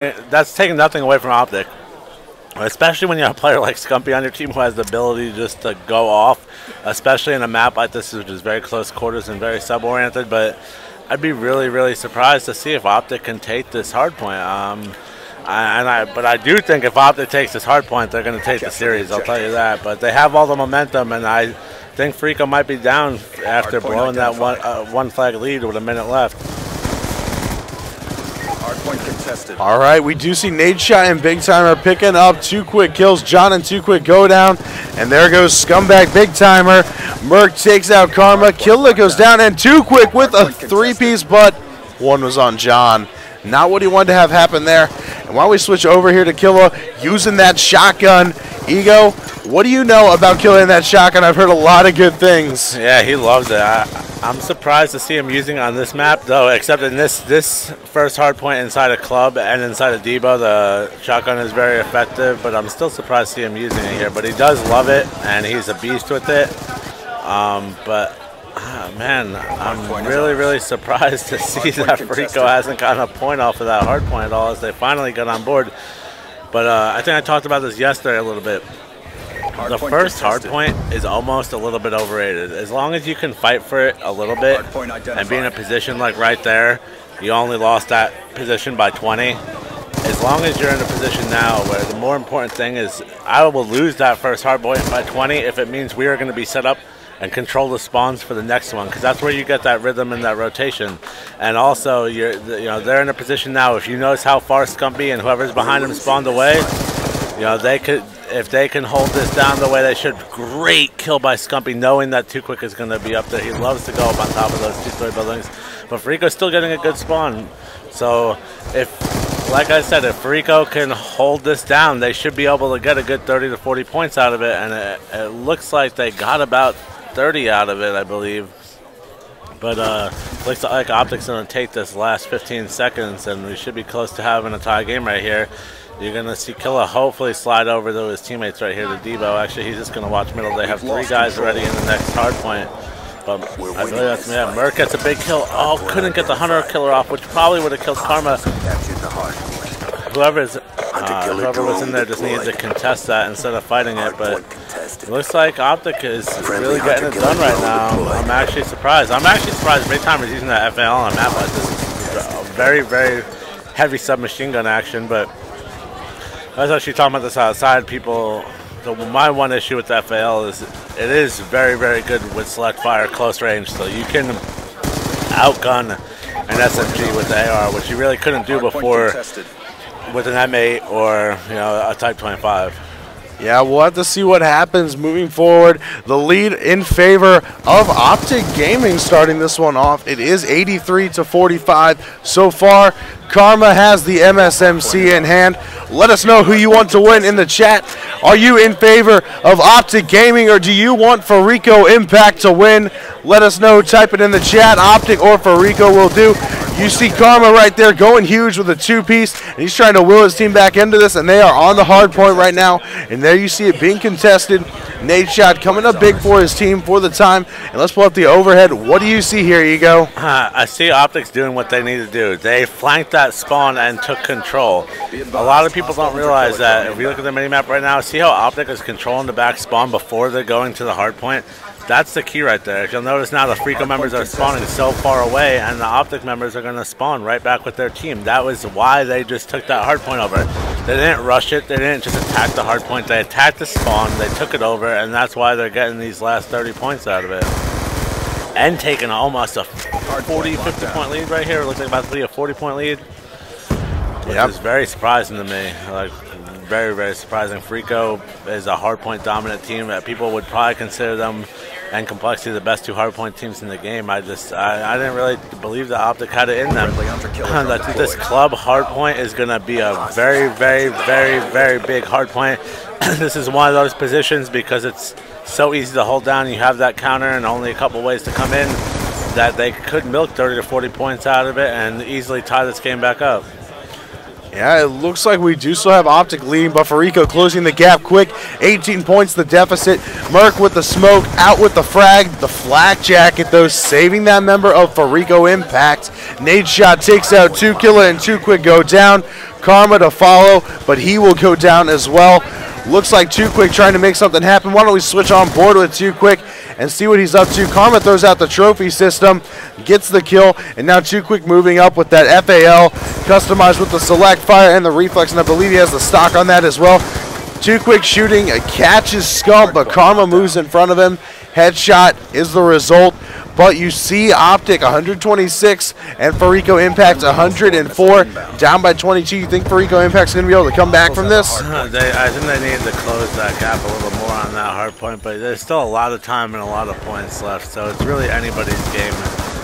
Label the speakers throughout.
Speaker 1: That's taking nothing away from OpTic, especially when you have a player like Scumpy on your team who has the ability just to go off, especially in a map like this, which is very close quarters and very sub-oriented. But I'd be really, really surprised to see if OpTic can take this hardpoint. But I do think if OpTic takes this hardpoint, they're going to take the series. I'll tell you that. But they have all the momentum, and I think Fariko might be down after blowing that one flag lead with a minute left.
Speaker 2: All right, we do see Nadeshot and Big Timer picking up 2 quick kills. John and 2 quick go down, and there goes Scumbag Big Timer. Merc takes out Karma. Killa goes down, and 2 quick with a 3-piece, but 1 was on John. Not what he wanted to have happen there. And while we switch over here to Killa using that shotgun, Ego, what do you know about killing that shotgun? I've heard a lot of good things.
Speaker 1: Yeah, he loves it. I'm surprised to see him using it on this map, though, except in this first hardpoint inside a club and inside a Debo, the shotgun is very effective, but I'm still surprised to see him using it here. But he does love it, and he's a beast with it. Man, I'm really, really surprised to see that Fariko hasn't gotten a point off of that hardpoint at all as they finally got on board. But I think I talked about this yesterday a little bit. The first hardpoint is almost a little bit overrated. As long as you can fight for it a little bit and be in a position like right there, you only lost that position by 20. As long as you're in a position now where the more important thing is I will lose that first hardpoint by 20 if it means we are going to be set up and control the spawns for the next one, because that's where you get that rhythm and that rotation. And also, they're in a position now. If you notice how far Scumpy and whoever's behind him spawned away, they could, if they can hold this down the way they should. Great kill by Scumpy, knowing that 2 quick is going to be up there. He loves to go up on top of those 2-story buildings, but Fariko's still getting a good spawn. So like I said, if Fariko can hold this down, they should be able to get a good 30 to 40 points out of it. And it looks like they got about 30 out of it, I believe. But looks like OpTic's going to take this last 15 seconds, and we should be close to having a tie game right here. You're going to see Killa hopefully slide over to his teammates right here to Debo. Actually, he's just going to watch middle. They have 3 guys already in the next hard point. But I believe that's me. Yeah, Merc gets a big kill. Oh, couldn't get the Hunter killer off, which probably would have killed Karma. Whoever was in there just needed to contest that instead of fighting it. But it looks like OpTic is really getting it done right now. I'm actually surprised. Big Timer's using that FAL on a map like this. It's a very, very heavy submachine gun action. But I was actually talking about this outside. My one issue with the FAL is it is very, very good with select fire close range. So you can outgun an SMG with the AR, which you really couldn't do before with an M8 or a Type 25.
Speaker 2: Yeah, we'll have to see what happens moving forward. The lead in favor of OpTic Gaming starting this one off. It is 83 to 45 so far. Karma has the MSMC in hand. Let us know who you want to win in the chat. Are you in favor of OpTic Gaming, or do you want Fariko.Impact to win? Let us know. Type it in the chat. OpTic or Fariko will do. You see Karma right there going huge with a 2-piece, and he's trying to will his team back into this, and they are on the hard point right now. And there you see it being contested. Nadeshot coming up big for his team for the time. And let's pull up the overhead. What do you see here, Ego?
Speaker 1: I see OpTic's doing what they need to do. They flanked that spawn and took control. A lot of people don't realize that. If you look at the minimap right now, see how OpTic is controlling the back spawn before they're going to the hard point? That's the key right there. If you'll notice now, the Fariko members are spawning so far away, and the OpTic members are going to spawn right back with their team. That was why they just took that hard point over. They didn't rush it. They didn't just attack the hard point. They attacked the spawn. They took it over, and that's why they're getting these last 30 points out of it. And taking almost a 40, 50-point lead right here. It looks like about to be a 40-point lead, which is very surprising to me. Like, very, very surprising. Fariko is a hardpoint dominant team that people would probably consider them and Complexity the best 2 hardpoint teams in the game. I didn't really believe that OpTic had it in them. This club hardpoint is going to be a very, very, very, very big hardpoint. This is one of those positions because it's so easy to hold down. You have that counter and only a couple ways to come in that they could milk 30 to 40 points out of it and easily tie this game back up.
Speaker 2: Yeah, it looks like we do still have OpTic leading, but Fariko closing the gap quick. 18 points the deficit. Merc with the smoke, out with the frag. The flak jacket, though, saving that member of Fariko.Impact. Nade Shot takes out 2Killa and 2Quick go down. Karma to follow, but he will go down as well. Looks like 2Quick trying to make something happen. Why don't we switch on board with 2Quick and see what he's up to. Karma throws out the trophy system, gets the kill, and now 2Quick moving up with that FAL, customized with the select fire and the reflex, and I believe he has the stock on that as well. 2Quick shooting, catches Scump, but Karma moves in front of him. Headshot is the result. But you see OpTic 126 and Fariko.Impact 104, down by 22. You think Fariko.Impact's going to be able to come back from this?
Speaker 1: I think they need to close that gap a little more on that hard point, but there's still a lot of time and a lot of points left, so it's really anybody's game.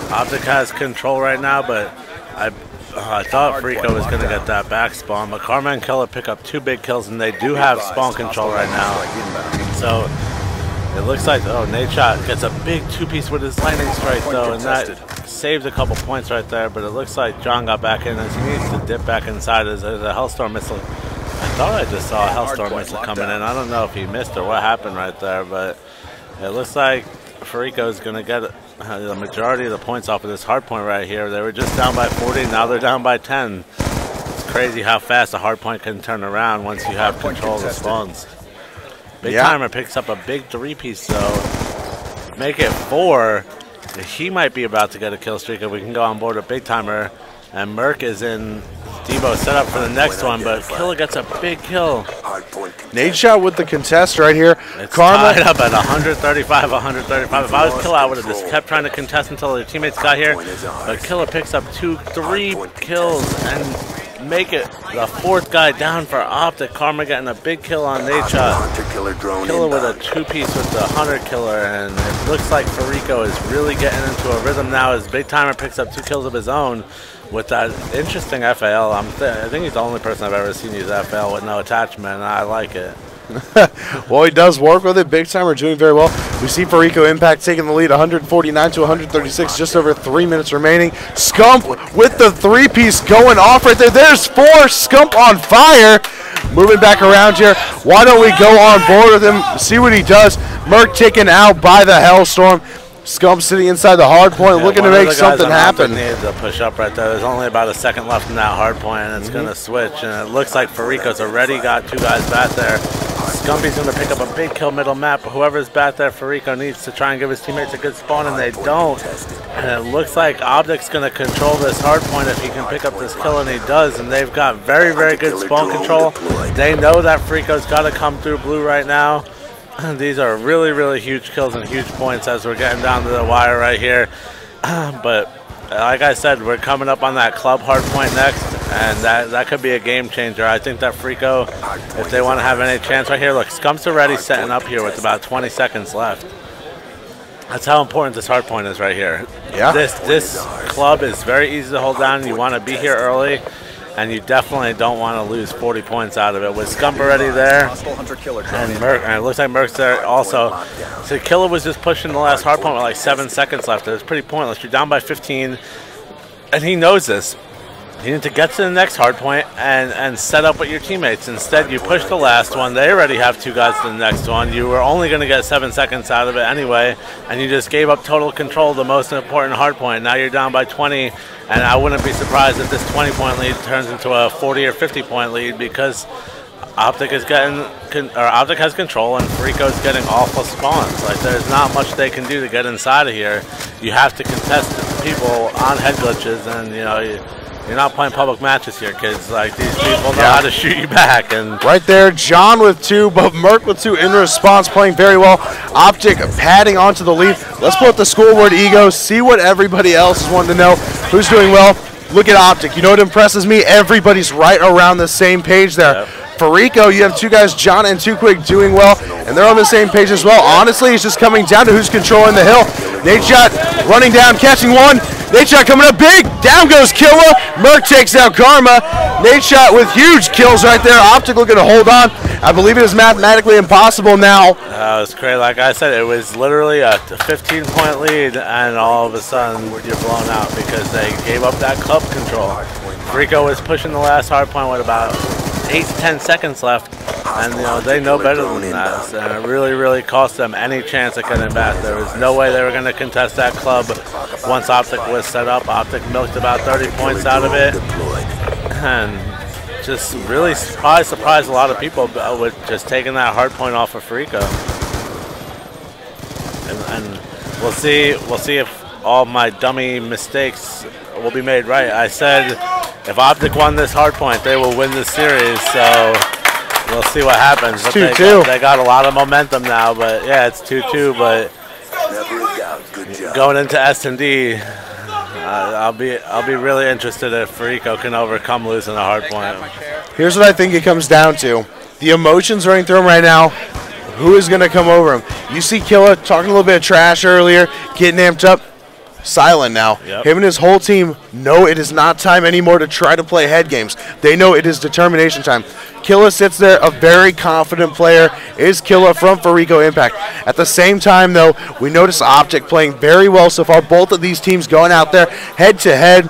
Speaker 1: OpTic has control right now, but I thought Fariko was going to get that back spawn, but Karma and Killer pick up 2 big kills, and they do have spawn control right now. So it looks like, Nade Shot gets a big 2-piece with his lightning strike though, and that saved a couple points right there, but it looks like John got back in as he needs to dip back inside as a Hellstorm missile. I thought I just saw a Hellstorm missile coming in. I don't know if he missed or what happened right there, but it looks like Fariko is going to get the majority of the points off of this hard point right here. They were just down by 40, now they're down by 10. It's crazy how fast a hard point can turn around once you have control of the spawns. Big Timer picks up a big 3-piece though. Make it 4. He might be about to get a kill streak if we can go on board with Big Timer. And Merc is in Debo set up for the next one, but Killer gets a big kill.
Speaker 2: Nade Shot with the contest right here.
Speaker 1: It's Karma tied up at 135, 135. If I was Killer, I would have just kept trying to contest until their teammates got here. But Killer picks up 3 kills and make it the 4th guy down for OpTic. Karma getting a big kill on Nade Shot. Killer with a 2-piece with the Hunter Killer, and it looks like Fariko is really getting into a rhythm now as Big Timer picks up 2 kills of his own with that interesting FAL. I think he's the only person I've ever seen use FAL with no attachment, and I like it.
Speaker 2: Well, he does work with it. Big Timer doing very well. We see Fariko.Impact taking the lead 149 to 136, just over 3 minutes remaining. Scump with the 3-piece going off right there. There's 4. Scump on fire. Moving back around here. Why don't we go on board with him, see what he does. Merc taken out by the Hellstorm. Scump sitting inside the hard point, looking to make something happen.
Speaker 1: Needs to push up right there. There's only about a second left in that hard point, and it's going to switch. And it looks like Fariko's already got 2 guys back there. Scumpy's going to pick up a big kill middle map, but whoever's back there, Fariko needs to try and give his teammates a good spawn, and they don't. And it looks like OpTic's going to control this hard point if he can pick up this kill, and he does. And they've got very, very good spawn control. They know that Fariko's got to come through blue right now. These are really, really huge kills and huge points as we're getting down to the wire right here. But like I said, we're coming up on that club hard point next, and that could be a game changer. I think that Fariko, if they want to have any chance right here, look, Scump's already setting up here with about 20 seconds left. That's how important this hard point is right here.
Speaker 2: Yeah.
Speaker 1: This club is very easy to hold down. You want to be here early, and you definitely don't want to lose 40 points out of it. With Scump already there, and Merc, and it looks like Merc's there also. So Killer was just pushing the last hard point with like 7 seconds left. It was pretty pointless. You're down by 15, and he knows this. You need to get to the next hard point and set up with your teammates. Instead, you push the last one. They already have 2 guys to the next one. You were only going to get 7 seconds out of it anyway, and you just gave up total control of the most important hard point. Now you're down by 20, and I wouldn't be surprised if this 20-point lead turns into a 40 or 50-point lead because OpTic is OpTic has control, and Fariko's getting awful spawns. Like, there's not much they can do to get inside of here. You have to contest people on head glitches, and you know. You're not playing public matches here, kids. Like, these people know how to shoot you back. And
Speaker 2: right there, John with 2, but Merc with 2 in response, playing very well. OpTic padding onto the lead. Let's put up the scoreboard ego, see what everybody else is wanting to know. Who's doing well? Look at OpTic. You know what impresses me? Everybody's right around the same page there. Yep. Fariko, you have 2 guys, John and 2Quick, doing well, and they're on the same page as well. Honestly, it's just coming down to who's controlling the hill. Nade Shot running down, catching 1. Nade Shot coming up big. Down goes Killa. Merc takes out Karma. Nade Shot with huge kills right there. OpTic looking to hold on. I believe it is mathematically impossible now.
Speaker 1: That was crazy. Like I said, it was literally a 15-point lead, and all of a sudden you're blown out because they gave up that club control. Fariko was pushing the last hard point with about 8 to 10 seconds left. And, you know, they know better than that. And it really, really cost them any chance of getting back. There was no way they were going to contest that club once OpTic was set up. OpTic milked about 30 points out of it. And just really probably surprised a lot of people with just taking that hard point off of Fariko. And we'll see if all my dummy mistakes will be made right. I said if OpTic won this hard point, they will win this series. So we'll see what happens.
Speaker 2: It's 2-2.
Speaker 1: They got a lot of momentum now, but yeah, it's 2-2. But going into S&D, I'll be really interested if Fariko can overcome losing a hard point.
Speaker 2: Here's what I think it comes down to: the emotions running through him right now. Who is going to come over him? You see Killa talking a little bit of trash earlier, getting amped up. Silent now.
Speaker 1: Yep.
Speaker 2: Him and his whole team know it is not time anymore to try to play head games. They know it is determination time. Killa sits there, a very confident player. Is Killa from Fariko.Impact. At the same time, though, we notice OpTic playing very well so far. Both of these teams going out there head to head.